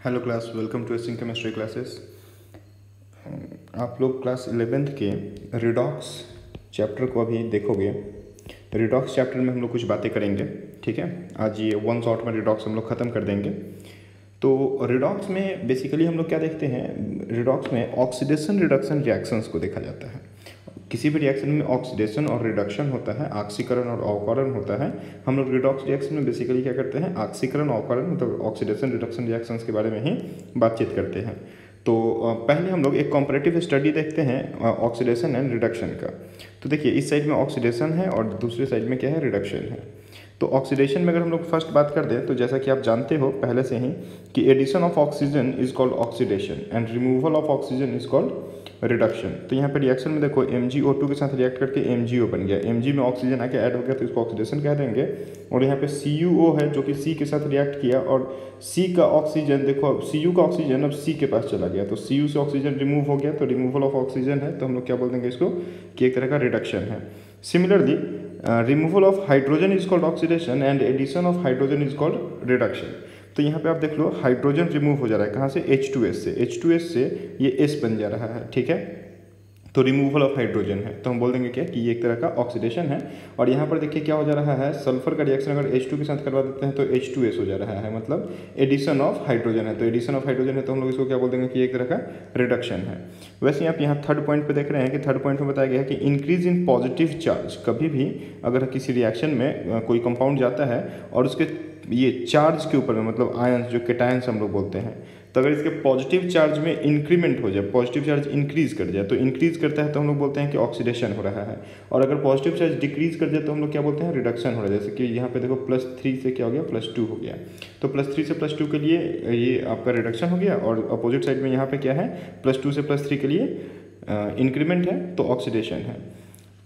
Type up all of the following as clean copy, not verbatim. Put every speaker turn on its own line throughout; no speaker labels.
Hello class, welcome to acing chemistry classes. आप लोग class 11th के रिडॉक्स चैप्टर को अभी देखोगे। रिडॉक्स चैप्टर में हम लोग कुछ बातें करेंगे, ठीक है। आज ये वन शॉट में रिडॉक्स हम लोग ख़त्म कर देंगे। तो रिडॉक्स में बेसिकली हम लोग क्या देखते हैं, रिडॉक्स में ऑक्सीडेशन रिडक्शन रिएक्शंस को देखा जाता है। किसी भी रिएक्शन में ऑक्सीडेशन और रिडक्शन होता है, ऑक्सीकरण और अवकरण होता है। हम लोग रिडॉक्स रिएक्शन में बेसिकली क्या करते हैं, ऑक्सीकरण अवकरण मतलब ऑक्सीडेशन रिडक्शन रिएक्शंस के बारे में ही बातचीत करते हैं। तो पहले हम लोग एक कॉम्परेटिव स्टडी देखते हैं ऑक्सीडेशन एंड रिडक्शन का। तो देखिए, इस साइड में ऑक्सीडेशन है और दूसरे साइड में क्या है, रिडक्शन है। तो ऑक्सीडेशन में अगर हम लोग फर्स्ट बात कर दें तो जैसा कि आप जानते हो पहले से ही कि addition of oxygen is called oxidation and removal of oxygen is called reduction. तो यहाँ पे रिएक्शन में देखो MgO2 के साथ रिएक्ट करके MgO बन गया, Mg में ऑक्सीजन आके ऐड हो गया तो इसको ऑक्सीडेशन कह देंगे। और यहाँ पे CuO है जो कि C के साथ रिएक्ट किया और C का ऑक्सीजन देखो, Cu का ऑक्सीजन अब C के पास चला गया तो Cu से ऑक्सीजन रिमूव हो गया तो रिमूवल ऑफ ऑक्सीजन है, तो हम लोग क्या बोल देंगे इसको कि एक तरह का रिडक्शन है। Similarly removal of hydrogen is called oxidation and addition of hydrogen is called reduction. तो यहाँ पे आप देख लो, हाइड्रोजन रिमूव हो जा रहा है कहाँ से, H2S से ये S बन जा रहा है, ठीक है। तो रिमूवल ऑफ हाइड्रोजन है तो हम बोल देंगे क्या कि ये एक तरह का ऑक्सीडेशन है। और यहाँ पर देखिए क्या हो जा रहा है, सल्फर का रिएक्शन अगर H2 के साथ करवा देते हैं तो H2S हो जा रहा है, मतलब एडिशन ऑफ हाइड्रोजन है। तो एडिशन ऑफ हाइड्रोजन है तो हम लोग इसको क्या बोल देंगे कि एक तरह का रिडक्शन है। वैसे आप यहाँ थर्ड पॉइंट पे देख रहे हैं कि थर्ड पॉइंट में बताया गया है कि इंक्रीज इन पॉजिटिव चार्ज। कभी भी अगर किसी रिएक्शन में कोई कंपाउंड जाता है और उसके ये चार्ज के ऊपर में मतलब आयंस जो कैटायंस हम लोग बोलते हैं, तो अगर इसके पॉजिटिव चार्ज में इंक्रीमेंट हो जाए, पॉजिटिव चार्ज इंक्रीज कर जाए, तो इंक्रीज करता है तो हम लोग बोलते हैं कि ऑक्सीडेशन हो रहा है। और अगर पॉजिटिव चार्ज डिक्रीज कर जाए तो हम लोग क्या बोलते हैं, रिडक्शन हो रहा है। जैसे कि यहाँ पे देखो +3 से क्या हो गया, +2 हो गया। तो +3 से +2 के लिए ये आपका रिडक्शन हो गया और अपोजिट साइड में यहाँ पे क्या है, +2 से +3 के लिए इंक्रीमेंट है तो ऑक्सीडेशन है।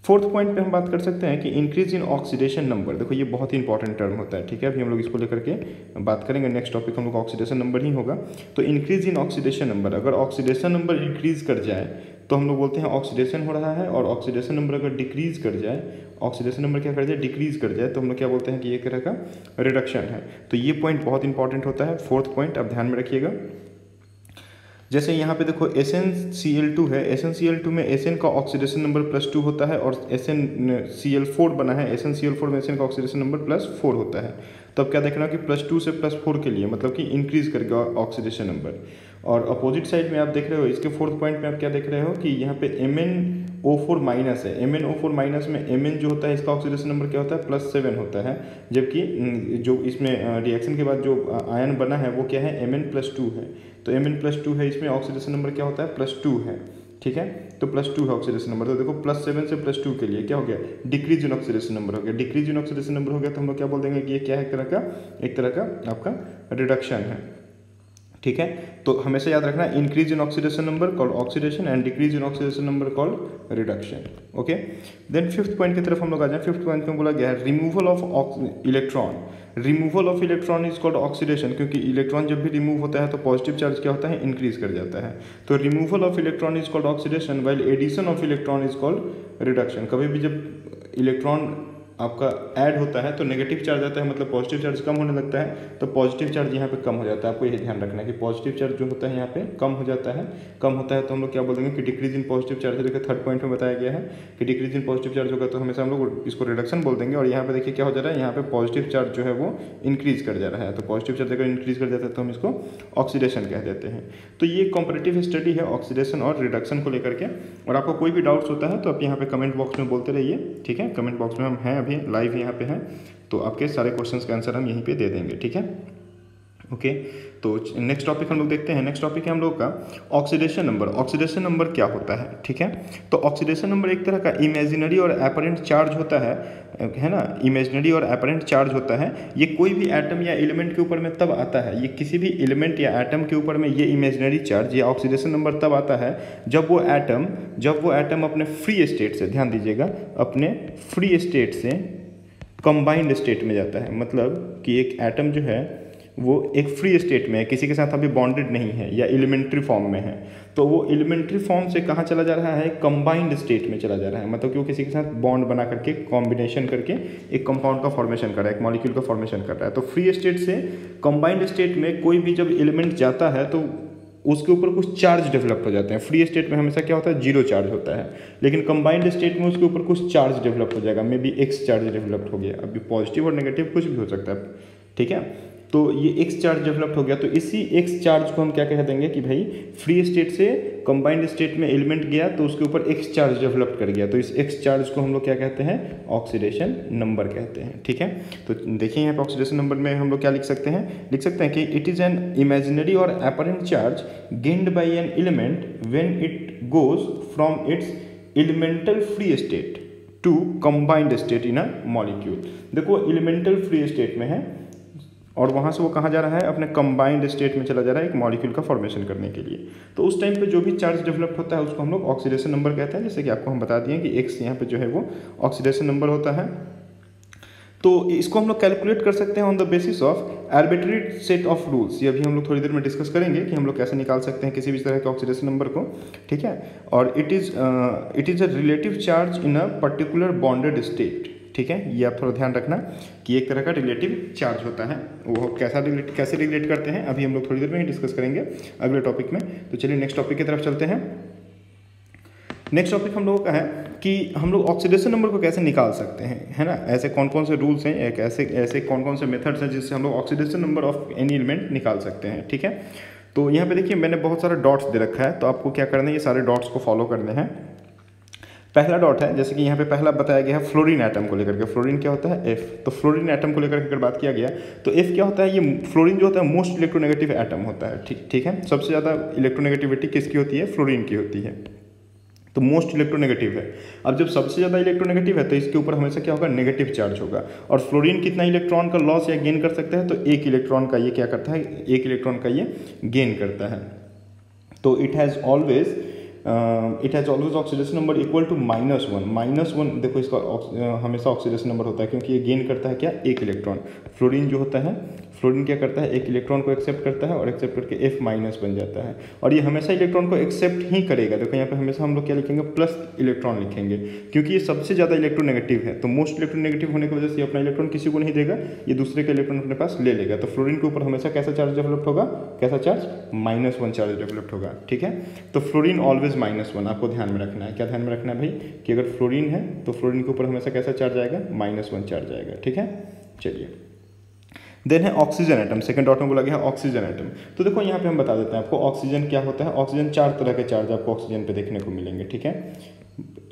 फोर्थ पॉइंट पे हम बात कर सकते हैं कि इंक्रीज इन ऑक्सीडेशन नंबर। देखो ये बहुत ही इंपॉर्टेंट टर्म होता है, ठीक है। अभी हम लोग इसको लेकर के बात करेंगे, नेक्स्ट टॉपिक हम लोग ऑक्सीडेशन नंबर ही होगा। तो इंक्रीज इन ऑक्सीडेशन नंबर, अगर ऑक्सीडेशन नंबर इंक्रीज कर जाए तो हम लोग बोलते हैं ऑक्सीडेशन हो रहा है। और ऑक्सीडेशन नंबर अगर डिक्रीज कर जाए, ऑक्सीडेशन नंबर क्या कर जाए, डिक्रीज कर जाए, तो हम लोग क्या बोलते हैं कि एक तरह का रिडक्शन है। तो ये पॉइंट बहुत इंपॉर्टेंट होता है, फोर्थ पॉइंट आप ध्यान में रखिएगा। जैसे यहाँ पे देखो SnCl2 है, SnCl2 में Sn का ऑक्सीडेशन नंबर +2 होता है और SnCl4 बना है, SnCl4 में Sn का ऑक्सीडेशन नंबर +4 होता है। तो अब क्या देखना कि +2 से +4 के लिए मतलब कि इंक्रीज करेगा ऑक्सीडेशन नंबर। और अपोजिट साइड में आप देख रहे हो, इसके फोर्थ पॉइंट में आप क्या देख रहे हो कि यहाँ पे MnO4 माइनस है। MnO4 माइनस में Mn जो होता है इसका ऑक्सीडेशन नंबर क्या होता है, +7 होता है। जबकि जो इसमें रिएक्शन के बाद जो आयन बना है वो क्या है, Mn+2 है। तो Mn+2 है, इसमें ऑक्सीडेशन नंबर क्या होता है, +2 है, ठीक है। तो +2 है ऑक्सीडेशन नंबर। तो देखो +7 से +2 के लिए क्या हो गया, डिक्रीज इन ऑक्सीडेशन नंबर हो गया। डिक्रीज इन ऑक्सीडेशन नंबर हो गया तो हम लोग क्या बोल देंगे कि ये क्या है, एक तरह का आपका रिडक्शन है, ठीक है। तो हमेशा याद रखना, increase in oxidation number called oxidation and decrease in oxidation number called reduction, okay. Then fifth point की तरफ हम लोग आ जाए। फिफ्थ पॉइंट में बोला गया है removal of electron. Removal of electron is called oxidation, क्योंकि इलेक्ट्रॉन जब भी रिमूव होता है तो पॉजिटिव चार्ज क्या होता है, इंक्रीज कर जाता है। तो removal of electron is called oxidation while addition of electron is called reduction. कभी भी जब इलेक्ट्रॉन आपका ऐड होता है तो नेगेटिव चार्ज आता है, मतलब पॉजिटिव चार्ज कम होने लगता है, तो पॉजिटिव चार्ज यहाँ पे कम हो जाता है। आपको ये ध्यान रखना है कि पॉजिटिव चार्ज जो होता है यहाँ पे कम हो जाता है। कम होता है तो हम लोग क्या बोलेंगे कि डिक्रीज इन पॉजिटिव चार्ज है। देखिए थर्ड पॉइंट में बताया गया है कि डिक्रीज इन पॉजिटिव चार्ज होगा तो हमेशा हम लोग इसको रिडक्शन बोल देंगे। और यहाँ पे देखिए क्या हो जा रहा है, यहाँ पे पॉजिटिव चार्ज जो है वो इंक्रीज कर जा रहा है। तो पॉजिटिव चार्ज अगर इंक्रीज कर जाता है तो हम इसको ऑक्सीडेशन कह देते हैं। तो ये कॉम्परेटिव स्टडी है ऑक्सीडेशन और रिडक्शन को लेकर के। और आपको कोई भी डाउट्स होता है तो आप यहाँ पे कमेंट बॉक्स में बोलते रहिए, ठीक है। कमेंट बॉक्स में हम हैं अभी लाइव यहाँ पे हैं, तो आपके सारे क्वेश्चंस का आंसर हम यहीं पे दे देंगे, ठीक है, ओके। तो नेक्स्ट टॉपिक हम लोग देखते हैं। नेक्स्ट टॉपिक है हम लोग का ऑक्सीडेशन नंबर। ऑक्सीडेशन नंबर क्या होता है, ठीक है। तो ऑक्सीडेशन नंबर एक तरह का इमेजिनरी और एपरेंट चार्ज होता है ना, इमेजिनरी और एपरेंट चार्ज होता है। ये कोई भी एटम या एलिमेंट के ऊपर में तब आता है, ये किसी भी एलिमेंट या एटम के ऊपर में ये इमेजिनरी चार्ज या ऑक्सीडेशन नंबर तब आता है जब वो एटम अपने फ्री स्टेट से, ध्यान दीजिएगा, अपने फ्री स्टेट से कंबाइंड स्टेट में जाता है। मतलब कि एक एटम जो है वो एक फ्री स्टेट में है, किसी के साथ अभी बॉन्डेड नहीं है या एलिमेंट्री फॉर्म में है, तो वो एलिमेंट्री फॉर्म से कहाँ चला जा रहा है, कंबाइंड स्टेट में चला जा रहा है। मतलब कि वो किसी के साथ बॉन्ड बना करके कॉम्बिनेशन करके एक कंपाउंड का फॉर्मेशन कर रहा है, एक मॉलिक्यूल का फॉर्मेशन कर रहा है। तो फ्री स्टेट से कंबाइंड स्टेट में कोई भी जब एलिमेंट जाता है तो उसके ऊपर कुछ चार्ज डेवलप हो जाते हैं। फ्री स्टेट में हमेशा क्या होता है, जीरो चार्ज होता है, लेकिन कंबाइंड स्टेट में उसके ऊपर कुछ चार्ज डेवलप हो जाएगा, may be x charge develop हो गया। अभी पॉजिटिव और नेगेटिव कुछ भी हो सकता है, ठीक है। तो ये एक्स चार्ज डेवलप हो गया, तो इसी एक्स चार्ज को हम क्या कह देंगे कि भाई फ्री स्टेट से कंबाइंड स्टेट में एलिमेंट गया तो उसके ऊपर एक्स चार्ज डेवलप कर गया, तो इस एक्स चार्ज को हम लोग क्या कहते हैं, ऑक्सीडेशन नंबर कहते हैं, ठीक है। तो देखिए यहाँ पे ऑक्सीडेशन नंबर में हम लोग क्या लिख सकते हैं कि इट इज़ एन इमेजिनरी और apparent charge gained by an element when it goes from its elemental free state to combined state in a molecule. देखो एलिमेंटल फ्री स्टेट में है और वहाँ से वो कहाँ जा रहा है, अपने कंबाइंड स्टेट में चला जा रहा है एक मॉलिक्यूल का फॉर्मेशन करने के लिए। तो उस टाइम पे जो भी चार्ज डेवलप होता है उसको हम लोग ऑक्सीडेशन नंबर कहते हैं। जैसे कि आपको हम बता दिए कि एक्स यहाँ पे जो है वो ऑक्सीडेशन नंबर होता है। तो इसको हम लोग कैलकुलेट कर सकते हैं on the basis of arbitrary set of rules. ये अभी हम लोग थोड़ी देर में डिस्कस करेंगे कि हम लोग कैसे निकाल सकते हैं किसी भी तरह के ऑक्सीडेशन नंबर को, ठीक है। और it is a relative charge in a particular bonded state, ठीक है। ये आप थोड़ा ध्यान रखना कि एक तरह का रिलेटिव चार्ज होता है, वो कैसे रिलेट करते हैं अभी हम लोग थोड़ी देर में ही डिस्कस करेंगे अगले टॉपिक में। तो चलिए नेक्स्ट टॉपिक की तरफ चलते हैं। नेक्स्ट टॉपिक हम लोगों का है कि हम लोग ऑक्सीडेशन नंबर को कैसे निकाल सकते हैं, है ना। ऐसे कौन कौन से रूल्स हैं, ऐसे कौन कौन से मेथड्स हैं जिससे हम लोग oxidation number of any element निकाल सकते हैं, ठीक है। तो यहाँ पे देखिए मैंने बहुत सारे डॉट्स दे रखा है, तो आपको क्या करना है, ये सारे डॉट्स को फॉलो करने हैं। पहला डॉट है, जैसे कि यहाँ पे पहला बताया गया है फ्लोरीन एटम को लेकर के। फ्लोरीन क्या होता है, एफ। तो फ्लोरीन एटम को लेकर के अगर बात किया गया तो एफ क्या होता है, ये फ्लोरीन जो होता है मोस्ट इलेक्ट्रोनेगेटिव एटम होता है, ठीक है। सबसे ज़्यादा इलेक्ट्रोनेगेटिविटी किसकी होती है, फ्लोरीन की होती है, तो मोस्ट इलेक्ट्रोनेगेटिव है। अब जब सबसे ज़्यादा इलेक्ट्रोनेगेटिव है तो इसके ऊपर हमेशा क्या होगा, नेगेटिव चार्ज होगा। और फ्लोरीन कितना इलेक्ट्रॉन का लॉस या गेन कर सकता है, तो एक इलेक्ट्रॉन का ये क्या करता है, एक इलेक्ट्रॉन का ये गेन करता है। तो it has always oxidation number equal to -1। देखो इसका हमेशा ऑक्सीडेशन नंबर होता है क्योंकि ये गेन करता है क्या, एक इलेक्ट्रॉन। फ्लोरीन जो होता है, फ्लोरीन क्या करता है, एक इलेक्ट्रॉन को एक्सेप्ट करता है और एक्सेप्ट करके F- बन जाता है। और ये हमेशा इलेक्ट्रॉन को एक्सेप्ट ही करेगा। देखो यहाँ पे हमेशा हम लोग क्या लिखेंगे, प्लस इलेक्ट्रॉन लिखेंगे, क्योंकि ये सबसे ज़्यादा इलेक्ट्रोनेगेटिव है। तो मोस्ट इलेक्ट्रोनेगेटिव होने की वजह से ये अपना इलेक्ट्रॉन किसी को नहीं देगा, ये दूसरे का इलेक्ट्रॉन अपने पास ले लेगा। तो फ्लोरीन के ऊपर हमेशा कैसा चार्ज डेवलप होगा, कैसा चार्ज, -1 चार्ज डेवलप होगा, ठीक है। तो फ्लोरीन ऑलवेज -1, आपको ध्यान में रखना है। क्या ध्यान में रखना है भाई, कि अगर फ्लोरीन है तो फ्लोरीन के ऊपर हमेशा कैसा चार्ज आएगा, -1 चार्ज आएगा, ठीक है। चलिए देन है ऑक्सीजन एटम। सेकंड डॉट में बोला गया है ऑक्सीजन एटम। तो देखो यहाँ पे हम बता देते हैं आपको ऑक्सीजन क्या होता है। ऑक्सीजन 4 तरह के चार्ज आपको ऑक्सीजन पे देखने को मिलेंगे, ठीक है।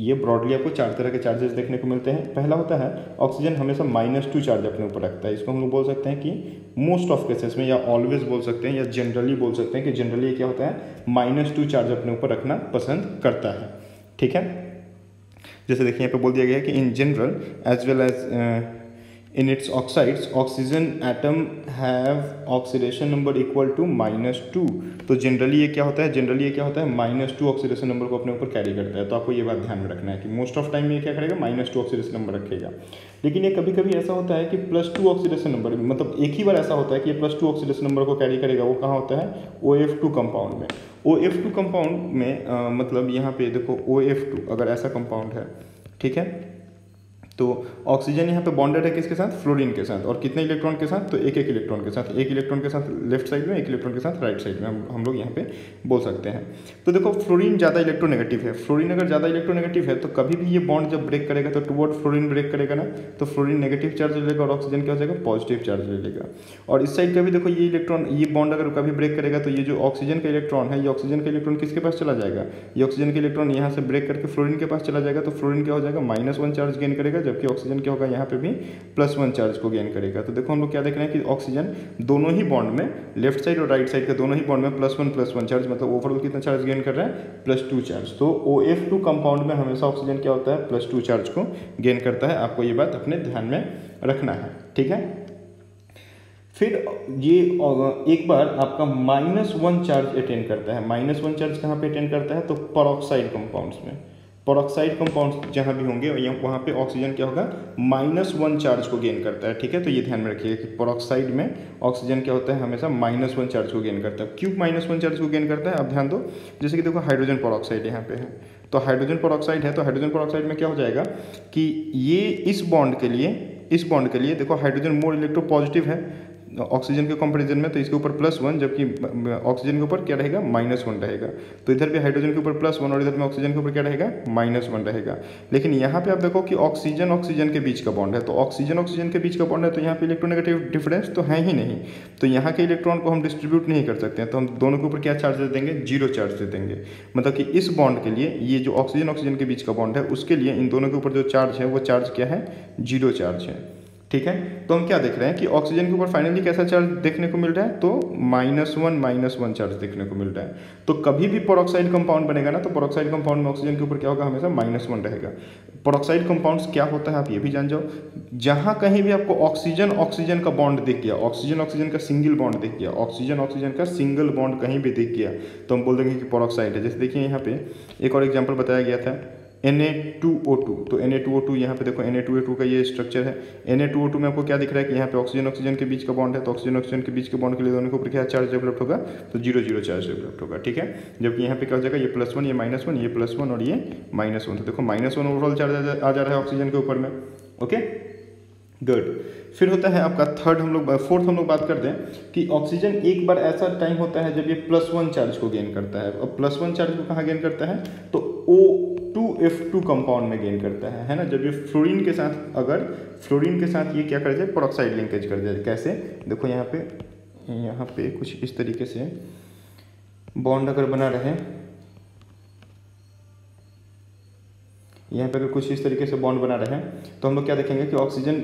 ये ब्रॉडली आपको 4 तरह के चार्जेस देखने को मिलते हैं। पहला होता है ऑक्सीजन हमेशा -2 चार्ज अपने ऊपर रखता है। इसको हम लोग बोल सकते हैं कि मोस्ट ऑफ केसेस में, या ऑलवेज बोल सकते हैं, या जनरली बोल सकते हैं कि जनरली क्या होता है, -2 चार्ज अपने ऊपर रखना पसंद करता है, ठीक है। जैसे देखिए यहाँ पे बोल दिया गया है कि in general as well as in its oxides oxygen atom have oxidation number equal to -2। तो जनरली ये क्या होता है, -2 ऑक्सीडेशन नंबर को अपने ऊपर कैरी करता है। तो आपको ये बात ध्यान में रखना है कि मोस्ट ऑफ टाइम ये क्या करेगा, -2 ऑक्सीडेशन नंबर रखेगा। लेकिन ये कभी कभी ऐसा होता है कि +2 ऑक्सीडेशन नंबर, मतलब एक ही बार ऐसा होता है कि ये +2 ऑक्सीडेशन नंबर को कैरी करेगा। वो कहाँ होता है, OF2 कंपाउंड में। OF2 कंपाउंड में मतलब यहाँ पे देखो OF2 अगर ऐसा कंपाउंड है, ठीक है, तो ऑक्सीजन यहाँ पे बॉन्डेड है किसके साथ, फ्लोरीन के साथ। और कितने इलेक्ट्रॉन के साथ, तो एक इलेक्ट्रॉन के साथ, एक इलेक्ट्रॉन के साथ लेफ्ट साइड में, एक इलेक्ट्रॉन के साथ राइट साइड में हम लोग यहाँ पे बोल सकते हैं। तो देखो फ्लोरीन ज़्यादा इलेक्ट्रोनेगेटिव है। फ्लोरीन अगर ज़्यादा इलेक्ट्रोनेगेटिव है तो कभी भी ये बॉन्ड जब ब्रेक करेगा तो टुवर्ड फ्लोरीन ब्रेक करेगा ना, तो फ्लोरीन नेगेटिव चार्ज ले लेगा और ऑक्सीजन क्या हो जाएगा, पॉजिटिव चार्ज ले लेगा। और इस साइड का भी देखो ये इलेक्ट्रॉन, ये बॉन्ड अगर कभी ब्रेक करेगा तो ये जो ऑक्सीजन का इलेक्ट्रॉन है, ये ऑक्सीजन का इलेक्ट्रॉन किसके पास चला जाएगा, ये ऑक्सीजन का इलेक्ट्रॉन यहाँ से ब्रेक करके फ्लोरीन के पास चला जाएगा। तो फ्लोरीन क्या हो जाएगा, -1 चार्ज गेन करेगा, जबकि ऑक्सीजन क्या होगा, यहाँ पे भी +1 चार्ज को गेन करेगा। तो देखो हम लोग क्या देख रहे हैं कि ऑक्सीजन दोनों ही बॉन्ड में, लेफ्ट साइड और राइट साइड के दोनों ही बॉन्ड में +1 चार्ज, मतलब ओवरऑल कितना चार्ज गेन कर रहा है, +2 चार्ज। तो OF2 कंपाउंड में हमेशा ऑक्सीजन क्या होता है, +2 चार्ज को गेन करता है। आपको ये बात अपने ध्यान में रखना है, ठीक है। फिर ये एक बार आपका -1 चार्ज अटेन करता है। -1 चार्ज कहाँ पे अटेन करता है, तो परऑक्साइड कंपाउंड्स में। पेरोक्साइड कंपाउंड जहाँ भी होंगे वहाँ पे ऑक्सीजन क्या होगा, -1 चार्ज को गेन करता है। ठीक है, तो ये ध्यान में रखिएगा कि पेरोक्साइड में ऑक्सीजन क्या होता है, हमेशा -1 चार्ज को गेन करता है। क्यों -1 चार्ज को गेन करता है, आप ध्यान दो। जैसे कि देखो हाइड्रोजन पेरोक्साइड यहाँ पे है, तो हाइड्रोजन पेरोक्साइड है, तो हाइड्रोजन पेरोक्साइड में क्या हो जाएगा कि ये इस बॉन्ड के लिए देखो हाइड्रोजन मोर इलेक्ट्रो पॉजिटिव है ऑक्सीजन के कंपैरिजन में, तो इसके ऊपर +1, जबकि ऑक्सीजन के ऊपर क्या रहेगा, -1 रहेगा। तो इधर भी हाइड्रोजन के ऊपर +1 और इधर में ऑक्सीजन के ऊपर क्या रहेगा, -1 रहेगा। लेकिन यहाँ पे आप देखो कि ऑक्सीजन ऑक्सीजन के बीच का बॉन्ड है, तो ऑक्सीजन ऑक्सीजन के बीच का बॉन्ड है, तो यहाँ पे इलेक्ट्रोनेगेटिव डिफरेंस तो है ही नहीं, तो यहाँ के इलेक्ट्रॉन को हम डिस्ट्रीब्यूट नहीं कर सकते हैं, तो हम दोनों के ऊपर क्या चार्ज दे देंगे, 0 चार्ज दे देंगे। मतलब कि इस बॉन्ड के लिए, ये जो ऑक्सीजन ऑक्सीजन के बीच का बॉन्ड है, उसके लिए इन दोनों के ऊपर जो चार्ज है वो चार्ज क्या है, 0 चार्ज है। ठीक है, तो हम क्या देख रहे हैं कि ऑक्सीजन के ऊपर फाइनली कैसा चार्ज देखने को मिल रहा है, तो -1 चार्ज देखने को मिल रहा है। तो कभी भी पेरोक्साइड कंपाउंड बनेगा ना, तो पेरोक्साइड कंपाउंड में ऑक्सीजन के ऊपर क्या होगा, हमेशा -1 रहेगा। पेरोक्साइड कंपाउंड्स क्या होता है आप ये भी जान जाओ, जहाँ कहीं भी आपको ऑक्सीजन ऑक्सीजन का बॉन्ड दिख गया, ऑक्सीजन ऑक्सीजन का सिंगल बॉन्ड दिख गया, ऑक्सीजन ऑक्सीजन का सिंगल बॉन्ड कहीं भी दिख गया, तो हम बोल देंगे कि पेरोक्साइड है। जैसे देखिए यहाँ पे एक और एग्जाम्पल बताया गया था, Na2O2, तो Na2O2 यहाँ पे देखो Na2O2 का ये स्ट्रक्चर है। Na2O2 में आपको क्या दिख रहा है कि यहाँ पे ऑक्सीजन ऑक्सीजन के बीच का बॉन्ड है, तो ऑक्सीजन ऑक्सीजन के बीच के बॉन्ड के लिए दोनों के ऊपर क्या चार्ज डेवलप होगा, तो 0 चार्ज डेवलप होगा। ठीक है, जबकि यहाँ पे क्या हो जाएगा, ये +1 ये -1, ये +1 और ये -1, तो देखो -1 ओवरऑल चार्ज आ जा रहा है ऑक्सीजन के ऊपर में। Okay good. फिर होता है आपका फोर्थ हम लोग बात कर दें कि ऑक्सीजन एक बार ऐसा टाइम होता है जब ये +1 चार्ज को गेन करता है। और +1 चार्ज को कहाँ गेन करता है, तो O2F2 कंपाउंड में गेन करता है ना, जब ये फ्लोरीन के साथ, अगर फ्लोरीन के साथ ये क्या कर जाए, पेरोक्साइड लिंकेज कर जाए। कैसे, देखो यहाँ पे कुछ इस तरीके से बॉन्ड अगर बना रहे, यहाँ पे अगर कुछ इस तरीके से बॉन्ड बना रहे हैं, तो हम लोग क्या देखेंगे कि ऑक्सीजन,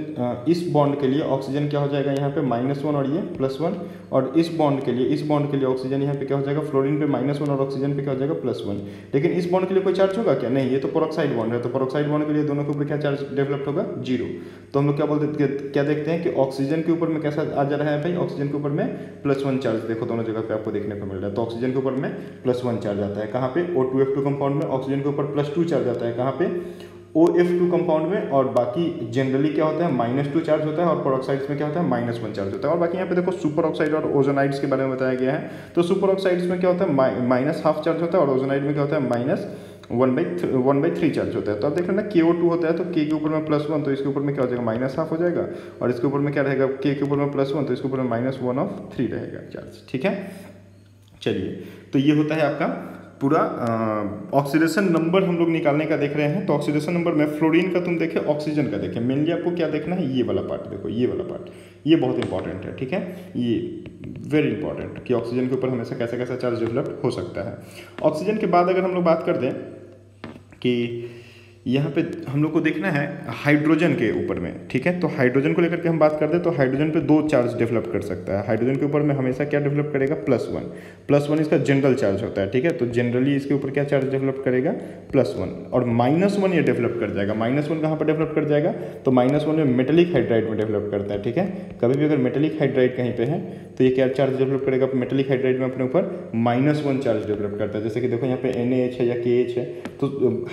इस बॉन्ड के लिए ऑक्सीजन क्या हो जाएगा यहाँ पे -1 और ये +1, और इस बॉन्ड के लिए ऑक्सीजन यहाँ पे क्या हो जाएगा, फ्लोरीन पे -1 और ऑक्सीजन पे क्या हो जाएगा, +1। लेकिन इस बॉन्ड के लिए कोई चार्ज होगा क्या, नहीं, ये तो पेरोक्साइड बॉन्ड है, तो पेरोक्साइड बॉन्ड के लिए दोनों के ऊपर क्या चार्ज डेवलप होगा, 0। तो हम लोग क्या देखते हैं कि ऑक्सीजन के ऊपर में कैसा आ जा रहा है भाई, ऑक्सीजन के ऊपर में +1 चार्ज, देखो दोनों जगह पे आपको देखने को मिल रहा है। तो ऑक्सीजन के ऊपर में +1 चार्ज आता है, कहाँ पे, O2F2 कंपाउंड में। ऑक्सीजन के ऊपर +2 चार्ज आता है, कहाँ पे, OF2 कंपाउंड में। और बाकी जनरली क्या होता है, -2 चार्ज होता है, और पेरोक्साइड्स में क्या होता है, -1 चार्ज होता है। और बाकी यहाँ पे देखो सुपर ऑक्साइड और ओजोनाइड्स के बारे में बताया गया है। तो सुपर ऑक्साइड्स में क्या होता है, -½ चार्ज होता है, और ओजोनाइड में क्या होता है, -1/3 चार्ज होता है। तो आप देख रहे हैं ना, KO2 होता है, तो K के ऊपर में +1, तो इसके ऊपर में क्या हो जाएगा, -½ हो जाएगा, और इसके ऊपर में क्या रहेगा, K के ऊपर में +1, तो इसके ऊपर में -1/3 रहेगा चार्ज। ठीक है, चलिए, तो ये होता है आपका पूरा ऑक्सीडेशन नंबर हम लोग निकालने का देख रहे हैं। तो ऑक्सीडेशन नंबर में फ्लोरीन का तुम देखे, ऑक्सीजन का देखे, मेनली आपको क्या देखना है, ये वाला पार्ट देखो, ये वाला पार्ट, ये बहुत इंपॉर्टेंट है। ठीक है, ये वेरी इंपॉर्टेंट कि ऑक्सीजन के ऊपर हमेशा कैसा कैसा चार्ज डेवलप हो सकता है। ऑक्सीजन के बाद अगर हम लोग बात कर दें कि यहाँ पे हम लोग को देखना है हाइड्रोजन के ऊपर में। ठीक है, तो हाइड्रोजन को लेकर के हम बात करते हैं, तो हाइड्रोजन पे 2 चार्ज डेवलप कर सकता है। हाइड्रोजन के ऊपर में हमेशा क्या डेवलप करेगा, +1 इसका जनरल चार्ज होता है। ठीक है, तो जनरली इसके ऊपर क्या चार्ज डेवलप करेगा, +1, और -1 ये डेवलप कर जाएगा। -1 कहाँ पर डेवलप कर जाएगा, तो -1 में मेटेलिक हाइड्राइड में डेवलप करता है। ठीक है, कभी भी अगर मेटेलिक हाइड्राइड कहीं पे है, तो ये क्या चार्ज डेवलप करेगा, मेटेलिक हाइड्राइड में अपने ऊपर -1 चार्ज डेवलप करता है। जैसे कि देखो यहाँ पे NaH है या KH है, तो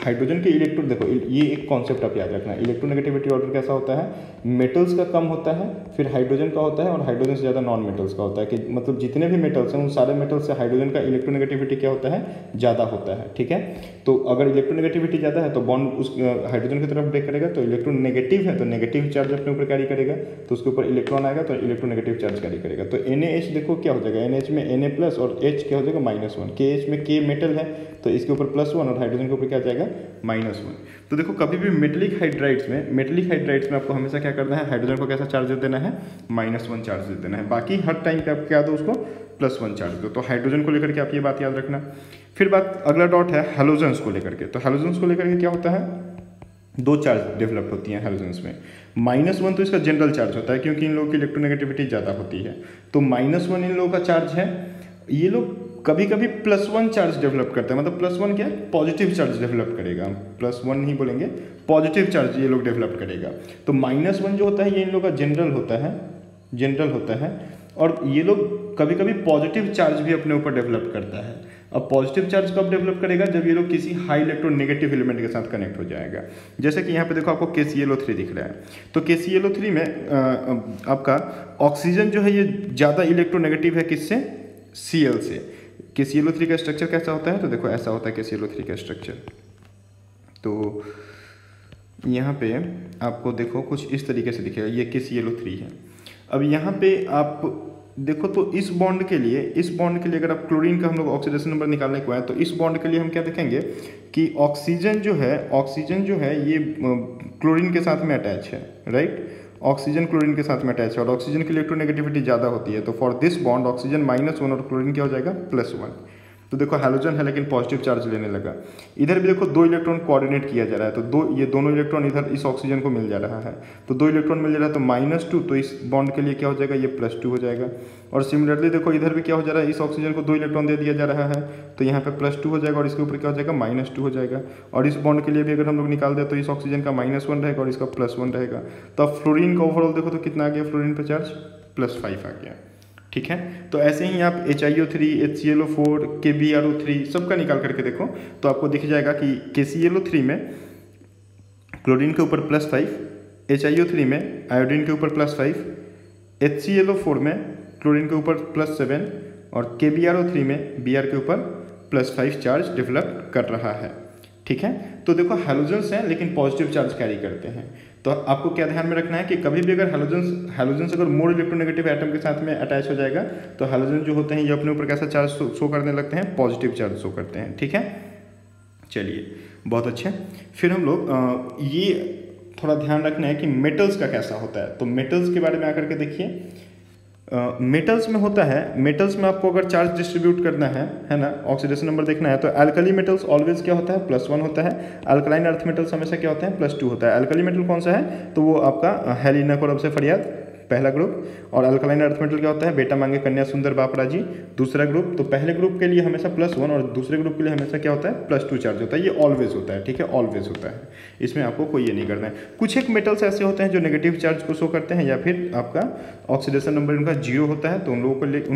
हाइड्रोजन के इलेक्ट्रॉन, देखो ये एक कॉन्सेप्ट आप याद रखना, इलेक्ट्रोनेगेटिविटी ऑर्डर कैसा होता है, मेटल्स का कम होता है, फिर हाइड्रोजन का होता है, और हाइड्रोजन से ज़्यादा नॉन मेटल्स का होता है। कि मतलब जितने भी मेटल्स हैं उन सारे मेटल्स से हाइड्रोजन का इलेक्ट्रोनेगेटिविटी क्या होता है, ज़्यादा होता है। ठीक है, तो अगर इलेक्ट्रोनेगेटिविटी ज़्यादा है तो बॉन्ड उस हाइड्रोजन की तरफ ब्रेक करेगा, तो इलेक्ट्रॉन नेगेटिव है तो नेगेटिव चार्ज अपने ऊपर कैरी करेगा, तो उसके ऊपर इलेक्ट्रॉन आएगा तो इलेक्ट्रोनेगेटिव चार्ज कैरी करेगा। तो NaH देखो क्या हो जाएगा, NaH में Na+ और H क्या हो जाएगा, -1। KH में K मेटल है, तो इसके ऊपर +1, और हाइड्रोजन के ऊपर क्या जाएगा, -1। तो देखो कभी भी मेटेलिक हाइड्राइड्स में आपको हमेशा क्या करना है, हाइड्रोजन को कैसा चार्ज दे देना है, -1 चार्ज दे देना है। बाकी हर टाइम पे आप क्या दो, उसको +1 चार्ज दो। तो हाइड्रोजन को लेकर के आप ये बात याद रखना। फिर अगला डॉट है हैलोजेंस को लेकर के। तो हैलोजेंस को लेकर के क्या होता है, 2 चार्ज डेवलप होती हैं हैलोजेंस में। -1 तो इसका जनरल चार्ज होता है, क्योंकि इन लोगों की इलेक्ट्रोनेगेटिविटी ज़्यादा होती है, तो -1 इन लोगों का चार्ज है। ये लोग कभी कभी +1 चार्ज डेवलप करते हैं, मतलब +1 क्या है, पॉजिटिव चार्ज डेवलप करेगा, +1 नहीं बोलेंगे, पॉजिटिव चार्ज ये लोग डेवलप करेगा। तो -1 जो होता है ये इन लोगों का जनरल होता है, और ये लोग कभी कभी पॉजिटिव चार्ज भी अपने ऊपर डेवलप करता है। अब पॉजिटिव चार्ज कब डेवलप करेगा, जब ये लोग किसी हाई इलेक्ट्रोनेगेटिव एलिमेंट के साथ कनेक्ट हो जाएगा। जैसे कि यहाँ पे देखो आपको KClO3 दिख रहा है, तो KClO3 में आपका ऑक्सीजन जो है ये ज़्यादा इलेक्ट्रोनेगेटिव है किससे, Cl से। KClO3 का स्ट्रक्चर कैसा होता है, तो देखो ऐसा होता है KClO3 का स्ट्रक्चर। तो यहाँ पे आपको देखो कुछ इस तरीके से दिखेगा, ये KClO3 है। अब यहाँ पे आप देखो तो इस बॉन्ड के लिए अगर आप क्लोरीन का हम लोग ऑक्सीडेशन नंबर निकालने को आए तो इस बॉन्ड के लिए हम क्या देखेंगे कि ऑक्सीजन जो है ये क्लोरीन के साथ में अटैच है, राइट। ऑक्सीजन क्लोरीन के साथ में अटैच है और ऑक्सीजन की इलेक्ट्रोनेगेटिविटी ज़्यादा होती है, तो फॉर दिस बॉन्ड ऑक्सीजन -1 और क्लोरीन क्या हो जाएगा +1। तो देखो हैलोजन है लेकिन पॉजिटिव चार्ज लेने लगा। इधर भी देखो 2 इलेक्ट्रॉन कोऑर्डिनेट किया जा रहा है, तो ये दोनों इलेक्ट्रॉन इधर इस ऑक्सीजन को मिल जा रहा है, तो 2 इलेक्ट्रॉन मिल जा रहा है, तो -2, तो इस बॉन्ड के लिए क्या हो जाएगा, ये +2 हो जाएगा। और सिमिलरली देखो इधर भी क्या हो जा रहा है, इस ऑक्सीजन को 2 इलेक्ट्रॉन दे दिया जा रहा है, तो यहाँ पे +2 हो जाएगा और इसके ऊपर क्या हो जाएगा, -2 हो जाएगा। और इस बॉन्ड के लिए भी अगर हम लोग निकाल दें तो इस ऑक्सीजन का -1 रहेगा और इसका +1 रहेगा। तो अब फ्लोरीन का ओवरऑल देखो तो कितना आ गया, फ्लोरीन पे चार्ज +5 आ गया, ठीक है। तो ऐसे ही आप HiO3, HClO4, KBrO3 सबका निकाल करके देखो तो आपको दिख जाएगा कि KClO3 में क्लोरीन के ऊपर +5, HiO3 में आयोडीन के ऊपर +5, HClO4 में क्लोरीन के ऊपर +7 और KBrO3 में Br के ऊपर +5 चार्ज डेवलप कर रहा है, ठीक है। तो देखो हैलोजेंस हैं लेकिन पॉजिटिव चार्ज कैरी करते हैं। तो आपको क्या ध्यान में रखना है कि कभी भी अगर हैलोजेंस अगर मोर इलेक्ट्रोनेगेटिव एटम के साथ में अटैच हो जाएगा तो हैलोजन जो होते हैं ये अपने ऊपर कैसा चार्ज शो करने लगते हैं, पॉजिटिव चार्ज शो करते हैं, ठीक है। चलिए बहुत अच्छे। फिर हम लोग ये थोड़ा ध्यान रखना है कि मेटल्स का कैसा होता है। तो मेटल्स के बारे में आकर के देखिए, मेटल्स में होता है, मेटल्स में आपको अगर चार्ज डिस्ट्रीब्यूट करना है ना, ऑक्सीडेशन नंबर देखना है, तो अल्कली मेटल्स ऑलवेज क्या होता है, +1 होता है। अल्कलाइन अर्थ मेटल्स हमेशा क्या होते हैं, +2 होता है। अल्कली मेटल कौन सा है, तो वो आपका हेलिनाकोरब से फरियाद पहला ग्रुप, और अल्कलाइन अर्थ मेटल क्या होता है, बेटा मांगे कन्या सुंदर बाप राजी दूसरा ग्रुप। तो पहले ग्रुप के लिए हमेशा +1 और दूसरे ग्रुप के लिए हमेशा क्या होता है, +2 चार्ज होता है। ये ऑलवेज होता है, ठीक है, ऑलवेज होता है, इसमें आपको कोई ये नहीं करना है। कुछ एक मेटल्स ऐसे होते हैं जो नेगेटिव चार्ज को शो करते हैं या फिर आपका ऑक्सीडेशन नंबर उनका 0 होता है, तो उन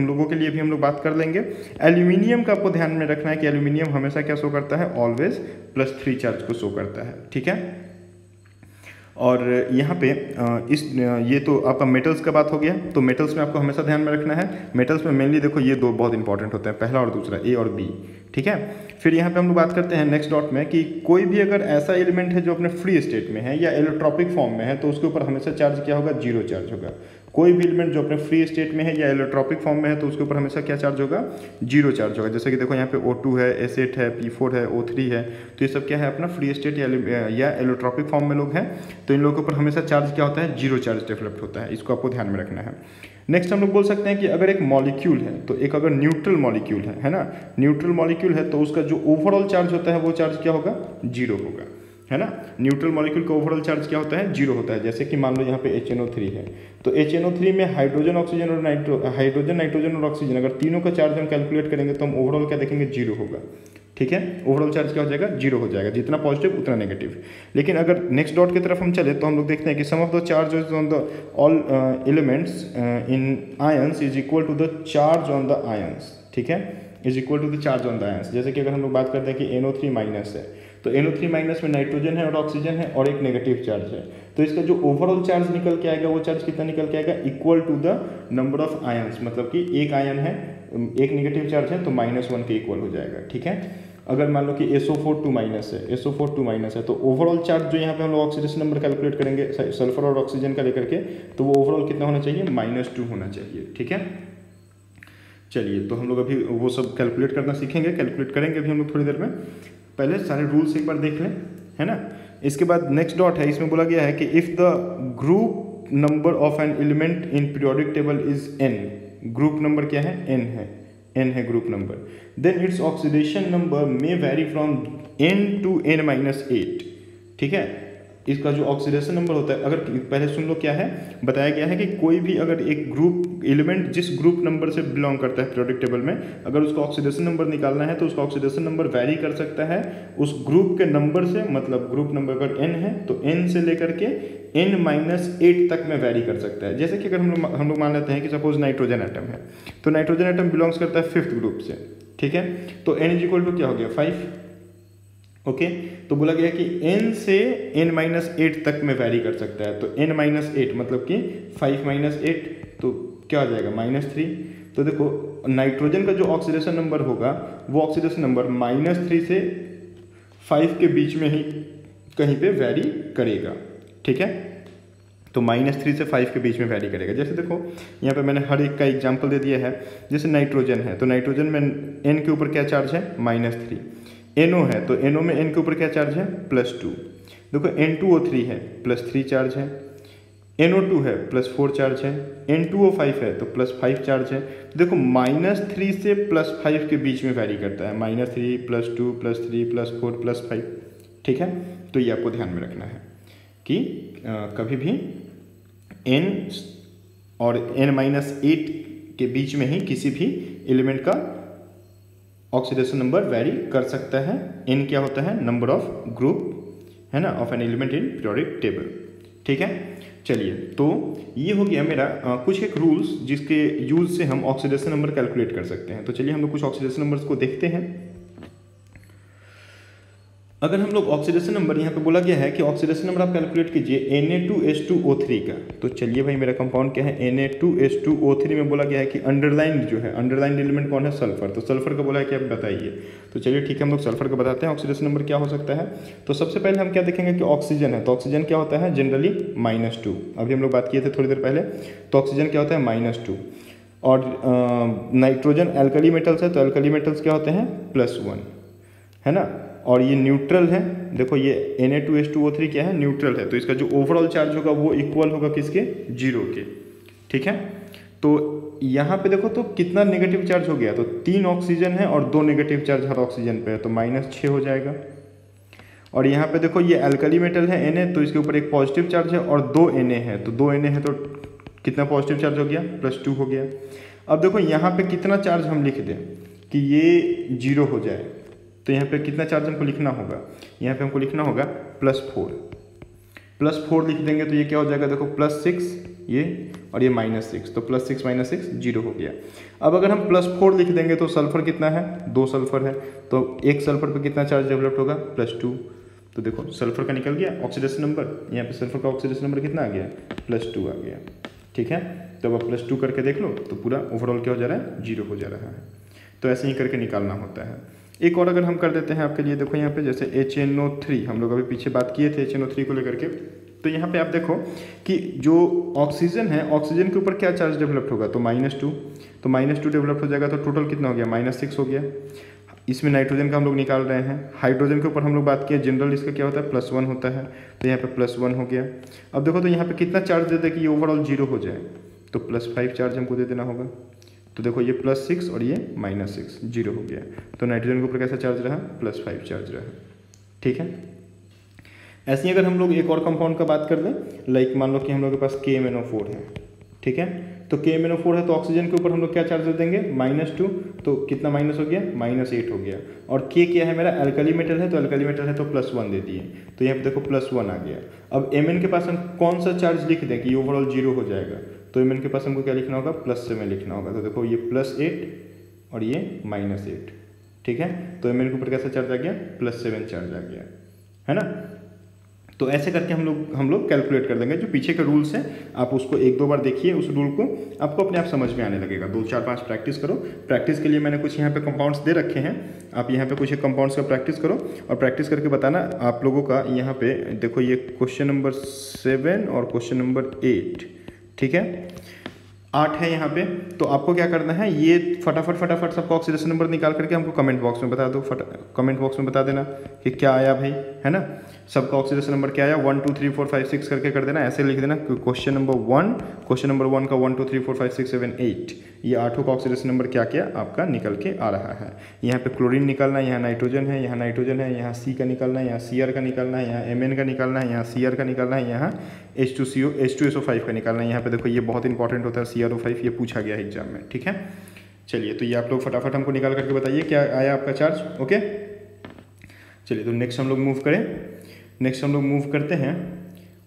लोगों के लिए भी हम लोग बात कर लेंगे। एल्यूमिनियम का आपको ध्यान में रखना है कि एल्यूमिनियम हमेशा क्या शो करता है, ऑलवेज +3 चार्ज को शो करता है, ठीक है। और यहाँ पे ये तो आपका मेटल्स का बात हो गया। तो मेटल्स में आपको हमेशा ध्यान में रखना है, मेटल्स में मेनली देखो ये 2 बहुत इंपॉर्टेंट होते हैं, पहला और दूसरा, A और B, ठीक है। फिर यहाँ पे हम लोग बात करते हैं नेक्स्ट डॉट में कि कोई भी अगर ऐसा एलिमेंट है जो अपने फ्री स्टेट में है या एलोट्रॉपिक फॉर्म में है तो उसके ऊपर हमेशा चार्ज क्या होगा, 0 चार्ज होगा। कोई भी एलिमेंट जो अपने फ्री स्टेट में है या एलोट्रॉपिक फॉर्म में है तो उसके ऊपर हमेशा क्या चार्ज होगा, 0 चार्ज होगा। जैसे कि देखो यहाँ पे O2 है, S8 है, P4 है, O3 है, तो ये सब क्या है, अपना फ्री स्टेट या एलोट्रॉपिक फॉर्म में लोग हैं, तो इन लोगों के ऊपर हमेशा चार्ज क्या होता है, 0 चार्ज डेवलप होता है। इसको आपको ध्यान में रखना है। नेक्स्ट हम लोग बोल सकते हैं कि अगर एक मॉलिक्यूल है, तो एक अगर न्यूट्रल मॉलिक्यूल है ना, न्यूट्रल मॉलिक्यूल है तो उसका जो ओवरऑल चार्ज होता है वो चार्ज क्या होगा, 0 होगा, है ना। न्यूट्रल मॉलिक्यूल का ओवरऑल चार्ज क्या होता है, 0 होता है। जैसे कि मान लो यहाँ पे HNO3 है, तो HNO3 में हाइड्रोजन ऑक्सीजन और नाइट्रोजन और ऑक्सीजन, अगर तीनों का चार्ज हम कैलकुलेट करेंगे तो हम ओवरऑल क्या देखेंगे, 0 होगा, ठीक है। ओवरऑल चार्ज क्या हो जाएगा, 0 हो जाएगा, जितना पॉजिटिव उतना नेगेटिव। लेकिन अगर नेक्स्ट डॉट की तरफ हम चले तो हम लोग देखते हैं कि sum of the charges on the all elements in ions is equal to the charge on the ions, ठीक है, is equal to the charge on the ions. जैसे कि अगर हम लोग बात करते हैं कि NO3 माइनस है, तो NO3 माइनस में नाइट्रोजन है और ऑक्सीजन है और एक नेगेटिव चार्ज है, तो इसका जो ओवरऑल चार्ज निकल के आएगा वो चार्ज कितना निकल के आएगा, equal to the number of ions, मतलब कि एक आयन है, एक नेगेटिव चार्ज है तो -1 के इक्वल हो जाएगा, ठीक है। अगर मान लो कि SO4 2 माइनस है, SO4 2 माइनस है, तो ओवरऑल चार्ज जो यहाँ पे हम लोग ऑक्सीडेशन नंबर कैलकुलेट करेंगे सल्फर और ऑक्सीजन का लेकर के, तो वो ओवरऑल कितना होना चाहिए, -2 होना चाहिए, ठीक है। चलिए तो हम लोग अभी वो सब कैलकुलेट करना सीखेंगे, कैलकुलेट करेंगे अभी हम लोग थोड़ी देर में। पहले सारे रूल्स एक बार देख लें, है ना। इसके बाद नेक्स्ट डॉट है, इसमें बोला गया है कि if the group number of an element in periodic table is n, group number क्या है, n है group number, then its oxidation number may vary from n to n-8, ठीक है। इसका जो ऑक्सीडेशन नंबर होता है, अगर पहले सुन लो क्या है, बताया गया है कि कोई भी अगर एक ग्रुप एलिमेंट जिस ग्रुप नंबर से बिलोंग करता है पीरियोडिक टेबल में, अगर उसका ऑक्सीडेशन नंबर निकालना है तो उसका ऑक्सीडेशन नंबर वैरी कर सकता है उस ग्रुप के नंबर से। मतलब ग्रुप नंबर अगर n है तो n से लेकर के n-8 तक में वैरी कर सकता है। जैसे कि अगर हम लोग मान लेते हैं कि सपोज नाइट्रोजन एटम है, तो नाइट्रोजन एटम बिलोंग्स करता है 5th ग्रुप से, ठीक है। तो n = क्या हो गया 5, ओके। तो बोला गया कि n से n-8 तक में वैरी कर सकता है। तो n-8 मतलब कि 5-8 तो क्या हो जाएगा -3। तो देखो नाइट्रोजन का जो ऑक्सीडेशन नंबर होगा वो ऑक्सीडेशन नंबर -3 से 5 के बीच में ही कहीं पे वैरी करेगा, ठीक है। तो -3 से 5 के बीच में वैरी करेगा। जैसे देखो यहाँ पे मैंने हर एक का एग्जांपल दे दिया है। जैसे नाइट्रोजन है तो नाइट्रोजन में n के ऊपर क्या चार्ज है -3। NO है तो NO में n के ऊपर क्या चार्ज है +2। देखो N2O3 है +3 चार्ज है, NO2 है +4 चार्ज है, N2O5 है तो +5 चार्ज है। देखो -3 से +5 के बीच में वैरी करता है, -3 +2 +3 +4 +5, ठीक है। तो ये आपको ध्यान में रखना है कि कभी भी n और n-8 के बीच में ही किसी भी एलिमेंट का ऑक्सीडेशन नंबर वैरी कर सकता है। n क्या होता है नंबर ऑफ ग्रुप, है ना, of an element in periodic table, ठीक है। चलिए तो ये हो गया मेरा कुछ एक रूल्स जिसके यूज से हम ऑक्सीडेशन नंबर कैलकुलेट कर सकते हैं। तो चलिए हम लोग कुछ ऑक्सीडेशन नंबर्स को देखते हैं। अगर हम लोग ऑक्सीडेशन नंबर, यहाँ पे बोला गया है कि ऑक्सीडेशन नंबर आप कैलकुलेट कीजिए Na2H2O3 का। तो चलिए भाई मेरा कंपाउंड क्या है Na2H2O3 में बोला गया है कि अंडरलाइन जो है, अंडरलाइन एलिमेंट कौन है सल्फर। तो सल्फर का बोला है कि आप बताइए। तो चलिए ठीक है हम लोग सल्फर का बताते हैं ऑक्सीडेशन नंबर क्या हो सकता है। तो सबसे पहले हम क्या देखेंगे कि ऑक्सीजन है तो ऑक्सीजन क्या होता है जनरली -2। अभी हम लोग बात किए थे थोड़ी देर पहले। तो ऑक्सीजन क्या होता है -2। और नाइट्रोजन एल्कली मेटल्स है तो एल्कली मेटल्स क्या होते हैं +1, है ना। और ये न्यूट्रल है, देखो ये Na2H2O3 क्या है न्यूट्रल है, तो इसका जो ओवरऑल चार्ज होगा वो इक्वल होगा किसके 0 के, ठीक है। तो यहाँ पे देखो तो कितना नेगेटिव चार्ज हो गया, तो 3 ऑक्सीजन है और 2 नेगेटिव चार्ज हर ऑक्सीजन पे है तो -6 हो जाएगा। और यहाँ पे देखो ये एल्कली मेटल है Na, तो इसके ऊपर एक पॉजिटिव चार्ज है और 2 Na है, तो 2 Na है तो कितना पॉजिटिव चार्ज हो गया +2 हो गया। अब देखो यहाँ पे कितना चार्ज हम लिख दें कि ये 0 हो जाए, तो यहाँ पे कितना चार्ज हमको लिखना होगा, यहाँ पे हमको लिखना होगा +4 लिख देंगे तो ये क्या हो जाएगा देखो +6 ये और ये -6, तो +6 -6 0 हो गया। अब अगर हम +4 लिख देंगे तो सल्फर कितना है 2 सल्फर है, तो एक सल्फर पे कितना चार्ज डेवलप्ड होगा +2। तो देखो सल्फर का निकल गया ऑक्सीडेशन नंबर, यहाँ पे सल्फर का ऑक्सीडेशन नंबर कितना आ गया +2 आ गया, ठीक है। तो अब +2 करके देख लो तो पूरा ओवरऑल क्या हो जा रहा है 0 हो जा रहा है। तो ऐसे ही करके निकालना होता है। एक और अगर हम कर देते हैं आपके लिए, देखो यहाँ पे जैसे HNO3 हम लोग अभी पीछे बात किए थे HNO3 को लेकर के। तो यहाँ पे आप देखो कि जो ऑक्सीजन है ऑक्सीजन के ऊपर क्या चार्ज डेवलप्ड होगा तो -2, तो -2 डेवलप हो जाएगा तो टोटल कितना हो गया -6 हो गया। इसमें नाइट्रोजन का हम लोग निकाल रहे हैं। हाइड्रोजन के ऊपर हम लोग बात किए जनरल इसका क्या होता है +1 होता है, तो यहाँ पे +1 हो गया। अब देखो तो यहाँ पे कितना चार्ज देते कि ये ओवरऑल 0 हो जाए, तो +5 चार्ज हमको दे देना होगा। तो देखो ये +6 और ये -6 0 हो गया, तो नाइट्रोजन के ऊपर कैसा चार्ज रहा +5 चार्ज रहा, ठीक है। ऐसे ही अगर हम लोग एक और कंपाउंड का बात कर लें, लाइक मान लो कि हम लोग के पास KMnO4 है, ठीक है। तो KMnO4 है तो ऑक्सीजन के ऊपर हम लोग क्या चार्ज दे देंगे -2, तो कितना माइनस हो गया -8 हो गया। और K क्या है मेरा एल्कली मेटल है, तो एल्कली मेटल है तो +1 दे दिए, तो यहाँ पे देखो +1 आ गया। अब Mn के पास हम कौन सा चार्ज लिख दें कि ओवरऑल 0 हो जाएगा, तो Mn के पास हमको क्या लिखना होगा +7 लिखना होगा। तो देखो ये +8 और ये -8, ठीक है। तो Mn के ऊपर कैसा चार्ज आ गया +7 चार्ज आ गया, है ना। तो ऐसे करके हम लोग कैलकुलेट कर देंगे। जो पीछे के रूल्स हैं आप उसको 1-2 बार देखिए, उस रूल को आपको अपने आप समझ में आने लगेगा। 2, 4, 5 प्रैक्टिस करो। प्रैक्टिस के लिए मैंने कुछ यहाँ पे कंपाउंड्स दे रखे हैं, आप यहाँ पे कुछ एक कंपाउंड्स का प्रैक्टिस करो और प्रैक्टिस करके बताना आप लोगों का। यहाँ पे देखो ये क्वेश्चन नंबर 7 और क्वेश्चन नंबर 8, ठीक है। 8 है यहाँ पे। तो आपको क्या करना है, ये फटाफट सबका ऑक्सीडेशन नंबर निकाल करके हमको कमेंट बॉक्स में बता दो, कमेंट बॉक्स में बता देना कि क्या आया भाई, है ना। सबका ऑक्सीडेशन नंबर क्या आया, 1 2 3 4 5 6 करके कर देना, ऐसे लिख देना क्वेश्चन नंबर 1 का 1 2 3 4 5 6 7 8, ये 8 का ऑक्सीडेशन नंबर क्या क्या आपका निकल के आ रहा है। यहाँ पे क्लोरीन निकालना है, यहाँ नाइट्रोजन है, यहाँ नाइट्रोजन है, यहाँ सी का निकालना है, यहाँ Cr का निकालना है, यहाँ Mn का निकालना है, यहाँ Cr का निकालना है, यहाँ H2SO5 का निकालना है। यहाँ पे देखो ये बहुत इंपॉर्टेंट होता है CrO5, ये पूछा गया है एग्जाम में, ठीक है। चलिए तो ये आप लोग फटाफट हमको निकाल करके बताइए क्या आया आपका चार्ज। ओके चलिए तो नेक्स्ट हम लोग मूव करते हैं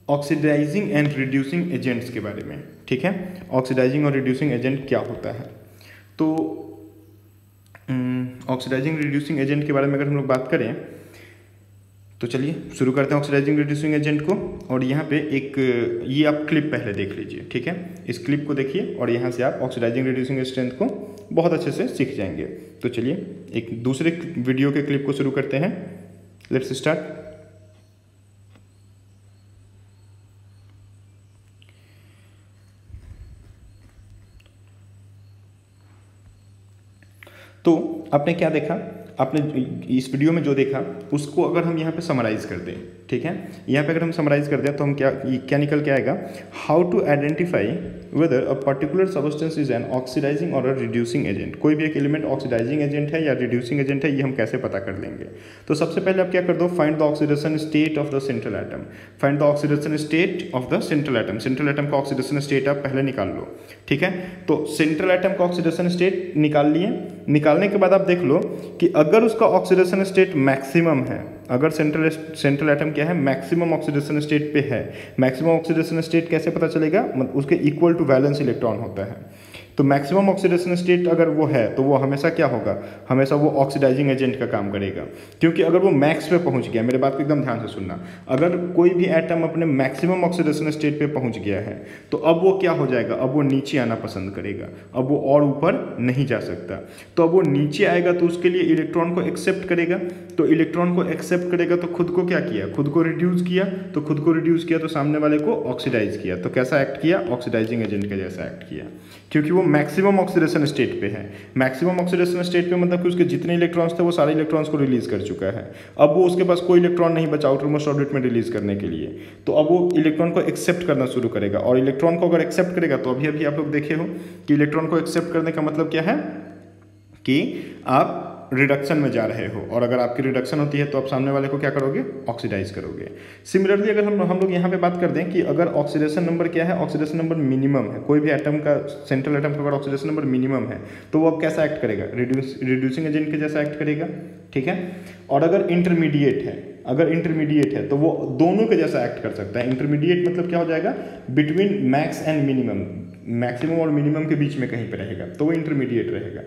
ऑक्सीडाइजिंग एंड रिड्यूसिंग एजेंट्स के बारे में, ठीक है। ऑक्सीडाइजिंग और रिड्यूसिंग एजेंट क्या होता है, तो ऑक्सीडाइजिंग रिड्यूसिंग एजेंट के बारे में अगर हम लोग बात करें तो चलिए शुरू करते हैं ऑक्सीडाइजिंग रिड्यूसिंग एजेंट को। और यहाँ पे एक ये आप क्लिप पहले देख लीजिए, ठीक है। इस क्लिप को देखिए और यहाँ से आप ऑक्सीडाइजिंग रिड्यूसिंग एजेंट को बहुत अच्छे से सीख जाएंगे। तो चलिए एक दूसरे वीडियो के क्लिप को शुरू करते हैं, लेट्स स्टार्ट। तो आपने क्या देखा, आपने इस वीडियो में जो देखा उसको अगर हम यहाँ पे समराइज़ कर दें, ठीक है। यहाँ पे अगर हम समराइज़ कर दें तो हम क्या निकल के आएगा, how to identify whether a particular substance is an oxidizing और अ रिड्यूसिंग एजेंट। कोई भी एक एलिमेंट ऑक्सीडाइजिंग एजेंट है या रिड्यूसिंग एजेंट है, ये हम कैसे पता कर लेंगे। तो सबसे पहले आप क्या कर दो, find the oxidation state of the central atom. Find the oxidation state of the central atom. Central atom का ऑक्सीडेशन स्टेट आप पहले निकाल लो, ठीक है। तो सेंट्रल एटम का ऑक्सीडेशन स्टेट निकाल लिए, निकालने के बाद आप देख लो कि अगर उसका ऑक्सीडेशन स्टेट मैक्सिमम है, अगर सेंट्रल एटम क्या है, मैक्सिमम ऑक्सीडेशन स्टेट पे है। मैक्सिमम ऑक्सीडेशन स्टेट कैसे पता चलेगा, मतलब उसके इक्वल टू वैलेंस इलेक्ट्रॉन होता है। तो मैक्सिमम ऑक्सीडेशन स्टेट अगर वो है तो वो हमेशा क्या होगा, हमेशा वो ऑक्सीडाइजिंग एजेंट का काम करेगा। क्योंकि अगर वो मैक्स पे पहुंच गया, मेरे बात को एकदम ध्यान से सुनना, अगर कोई भी एटम अपने मैक्सिमम ऑक्सीडेशन स्टेट पे पहुंच गया है तो अब वो क्या हो जाएगा, अब वो नीचे आना पसंद करेगा, अब वो और ऊपर नहीं जा सकता। तो अब वो नीचे आएगा तो उसके लिए इलेक्ट्रॉन को एक्सेप्ट करेगा, तो इलेक्ट्रॉन को एक्सेप्ट करेगा तो खुद को क्या किया, खुद को रिड्यूस किया, तो खुद को रिड्यूस किया तो सामने वाले को ऑक्सीडाइज किया। तो कैसा एक्ट किया, ऑक्सीडाइजिंग एजेंट का जैसा एक्ट किया, क्योंकि वो मैक्सिमम ऑक्सीडेशन स्टेट पे है। मैक्सिमम ऑक्सीडेशन स्टेट पे मतलब कि उसके जितने इलेक्ट्रॉन्स थे वो सारे इलेक्ट्रॉन्स को रिलीज कर चुका है। अब वो उसके पास कोई इलेक्ट्रॉन नहीं बचा आउटरमोस्ट ऑर्बिट में रिलीज करने के लिए, तो अब वो इलेक्ट्रॉन को एक्सेप्ट करना शुरू करेगा। और इलेक्ट्रॉन को अगर एक्सेप्ट करेगा तो अभी आप लोग देखे हो कि इलेक्ट्रॉन को एक्सेप्ट करने का मतलब क्या है कि आप रिडक्शन में जा रहे हो, और अगर आपकी रिडक्शन होती है तो आप सामने वाले को क्या करोगे, ऑक्सीडाइज करोगे। सिमिलरली अगर हम लोग यहाँ पे बात कर दें कि अगर ऑक्सीडेशन नंबर क्या है, ऑक्सीडेशन नंबर मिनिमम है, कोई भी एटम का, सेंट्रल एटम का अगर ऑक्सीडेशन नंबर मिनिमम है तो वो अब कैसा एक्ट करेगा, रिड्यूसिंग एजेंट के जैसा एक्ट करेगा, ठीक है। और अगर इंटरमीडिएट है तो वो दोनों के जैसा एक्ट कर सकता है। इंटरमीडिएट मतलब क्या हो जाएगा, between max and minimum, maximum और मिनिमम के बीच में कहीं पे रहेगा, तो वो इंटरमीडिएट रहेगा,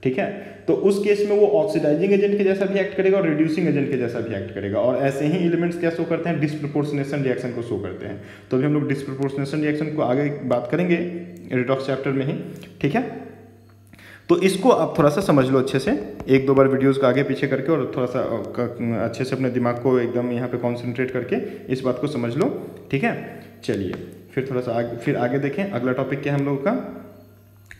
ठीक है। तो उस केस में वो ऑक्सीडाइजिंग एजेंट के जैसा भी एक्ट करेगा और रिड्यूसिंग एजेंट के जैसा भी एक्ट करेगा। और ऐसे ही एलिमेंट्स क्या शो करते हैं, डिस्प्रपोर्शनेशन रिएक्शन को शो करते हैं। तो अभी हम लोग डिस्प्रपोर्शनेशन रिएक्शन को आगे बात करेंगे रिडॉक्स चैप्टर में ही, ठीक है। तो इसको आप थोड़ा सा समझ लो अच्छे से, एक दो बार वीडियोस को आगे पीछे करके और थोड़ा सा अच्छे से अपने दिमाग को एकदम यहाँ पे कॉन्सेंट्रेट करके इस बात को समझ लो, ठीक है। चलिए फिर थोड़ा सा आगे देखें। अगला टॉपिक क्या है हम लोगों का,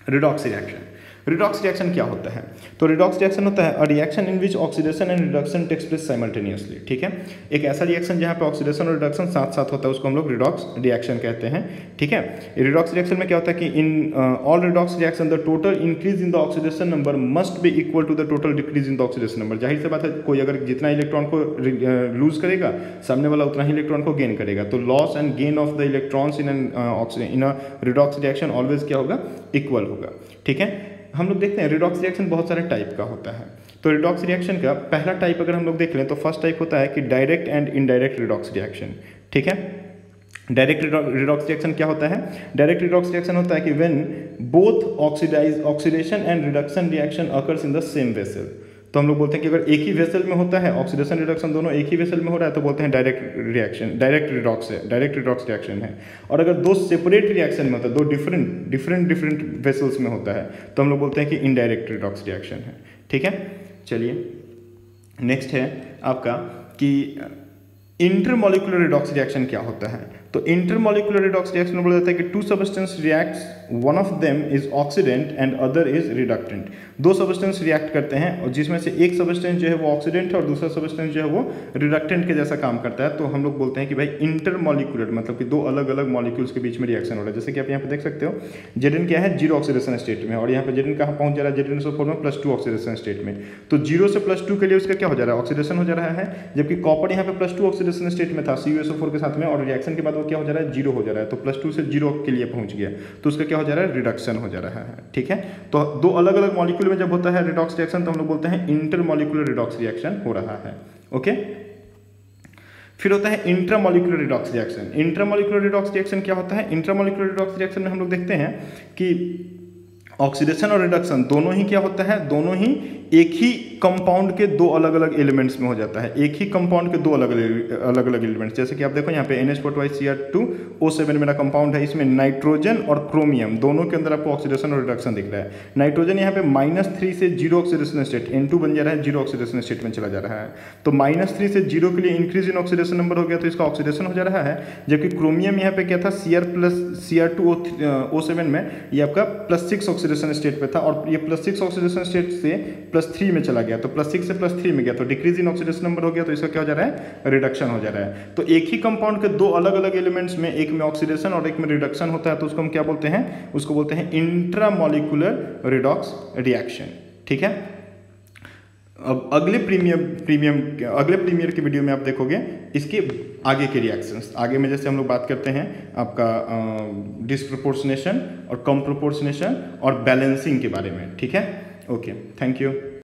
रिडॉक्स रिएक्शन। रिडॉक्स रिएक्शन क्या होता है, तो रिडॉक्स रिएक्शन होता है a reaction in which oxidation and reduction takes place simultaneously, ठीक है। एक ऐसा रिएक्शन जहाँ पे ऑक्सीडेशन और रिडक्शन साथ साथ होता है, उसको हम लोग रिडॉक्स रिएक्शन कहते हैं, ठीक है। रिडॉक्स रिएक्शन में क्या होता है कि in all redox reaction the total increase in the oxidation number must be equal to the total decrease in the oxidation number. जाहिर सी बात है, कोई अगर जितना इलेक्ट्रॉन को लूज करेगा सामने वाला उतना ही इलेक्ट्रॉन को गेन करेगा। तो loss and gain of the electrons in a redox reaction always क्या होगा, इक्वल होगा, ठीक है। हम लोग देखते हैं रिडॉक्स रिएक्शन बहुत सारे टाइप का होता है। तो रिडॉक्स रिएक्शन का पहला टाइप अगर हम लोग देख लें तो फर्स्ट टाइप होता है कि direct and indirect redox reaction, ठीक है। डायरेक्ट रिडॉक्स रिएक्शन क्या होता है, डायरेक्ट रिडॉक्स रिएक्शन होता है कि when both oxidation and reduction reaction occurs in the same vessel. तो हम लोग बोलते हैं कि अगर एक ही वेसल में होता है, ऑक्सीडेशन रिडक्शन दोनों एक ही वेसल में हो रहा है, तो बोलते हैं direct reaction, direct redox reaction है। और अगर दो सेपरेट रिएक्शन में होता है, दो डिफरेंट वेसल्स में होता है, तो हम लोग बोलते हैं कि इनडायरेक्ट रिडॉक्स रिएक्शन है, ठीक है। चलिए नेक्स्ट है आपका कि इंटरमॉलिक्यूलर रिडॉक्स रिएक्शन क्या होता है। तो इंटरमॉलिक्यूलर रिडॉक्स रिएक्शन में बोला जाता है कि two substance reacts, one of them is oxidant and other is reductant. दो सब्सटेंस रिएक्ट करते हैं और जिसमें से एक सब्सटेंस जो है वो ऑक्सीडेंट है और दूसरा सब्सटेंस जो है वो रिडक्टेंट के जैसा काम करता है। तो हम लोग बोलते हैं कि भाई इंटरमॉलिक्यूलर, मतलब कि दो अलग अलग मॉलिक्यूल्स के बीच में रिएक्शन हो रहा है। जैसे कि आप यहाँ पे देख सकते हो जेडिन क्या है, जीरो ऑक्सीडेशन स्टेट में, और यहाँ पे जेडिन कहाँ पहुंच जा रहा है, जेडिन में +2 ऑक्सीडेशन स्टेट में। तो 0 से +2 के लिए उसका क्या हो जा रहा है, ऑक्सीडेशन हो जा रहा है, जबकि कॉपर यहाँ पे +2 ऑक्सीडेशन स्टेट में था CuSO4 के साथ में, और रिएक्शन के बाद वो क्या हो जा रहा है, 0 हो जा रहा है। तो +2 से 0 के लिए पहुंच गया, तो उसका क्या हो जा रहा है, रिडक्शन हो जा रहा है। ठीक है, तो दो अलग अलग मॉलिक्यूल में जब होता है रिडॉक्स रिएक्शन तो हम लोग बोलते हैं इंटरमॉलिक्यूलर रिडॉक्स रिएक्शन हो रहा है। ओके, फिर होता है intramolecular redox reaction. Intramolecular redox reaction क्या होता है, इंट्रामॉलिक्यूलर रिडॉक्स रिएक्शन में हम लोग देखते हैं कि ऑक्सीडेशन और रिडक्शन दोनों ही क्या होता है, दोनों ही एक ही कंपाउंड के दो अलग अलग एलिमेंट्स में हो जाता है। एक ही कंपाउंड के दो अलग अलग एलिमेंट्स, जैसे कि आप देखो यहाँ पे NH4CR2O7 मेरा कंपाउंड है, इसमें नाइट्रोजन और क्रोमियम दोनों के अंदर आपको ऑक्सीडेशन और रिडक्शन दिख रहा है। नाइट्रोजन यहाँ पे -3 से 0 ऑक्सीडेशन स्टेट, N2 बन जा रहा है, 0 ऑक्सीडेशन स्टेट में चला जा रहा है। तो -3 से 0 के लिए इंक्रीज इन ऑक्सीडेशन नंबर हो गया, तो इसका ऑक्सीडेशन हो जा रहा है। जबकि क्रोमियम यहाँ पे क्या था, CR2O7 में ये आपका +6 ऑक्सीडेशन स्टेट पे था, और ये +6 ऑक्सीडेशन स्टेट से +3 में चला गया, तो +6 से +3 में गया, तो डिक्रीज इन ऑक्सीडेशन नंबर हो गया, तो इसका क्या हो जा रहा है, रिडक्शन हो जा रहा है। तो एक ही कंपाउंड के दो अलग अलग एलिमेंट्स में, एक में ऑक्सीडेशन और एक में रिडक्शन होता है, तो उसको हम क्या बोलते हैं, उसको बोलते हैं इंट्रामॉलिक्यूलर रिडॉक्स रिएक्शन। ठीक है, अब अगले प्रीमियर की वीडियो में आप देखोगे इसके आगे के रिएक्शंस। आगे में जैसे हम लोग बात करते हैं आपका डिस्प्रोपोर्शनेशन और कम प्रोपोर्शनेशन और बैलेंसिंग के बारे में। ठीक है, ओके, थैंक यू।